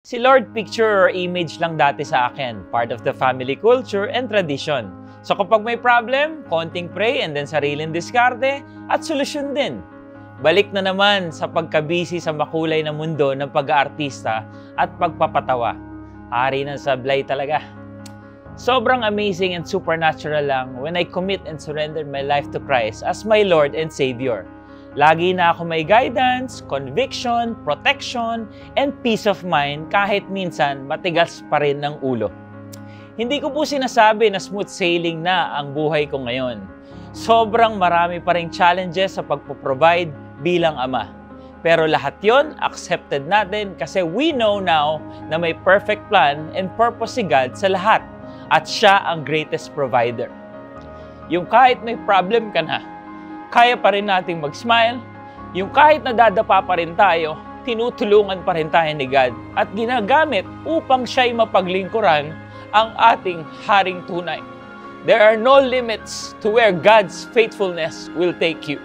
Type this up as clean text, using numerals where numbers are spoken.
Si Lord picture or image lang dati sa akin, part of the family culture and tradition. So kapag may problem, konting pray and then sariling diskarte at solusyon din. Balik na naman sa pagkabisi sa makulay na mundo ng pag-aartista at pagpapatawa. Hari ng sablay talaga. Sobrang amazing and supernatural lang when I commit and surrender my life to Christ as my Lord and Savior. Lagi na ako may guidance, conviction, protection, and peace of mind kahit minsan matigas pa rin ng ulo. Hindi ko po sinasabi na smooth sailing na ang buhay ko ngayon. Sobrang marami pa rin challenges sa pagpo-provide bilang ama. Pero lahat yon accepted natin kasi we know now na may perfect plan and purpose si God sa lahat at siya ang greatest provider. Yung kahit may problem ka na, kaya pa rin nating mag-smile. Yung kahit nadadapa pa rin tayo, tinutulungan pa rin tayo ni God at ginagamit upang siya'y mapaglingkuran ang ating haring tunay. There are no limits to where God's faithfulness will take you.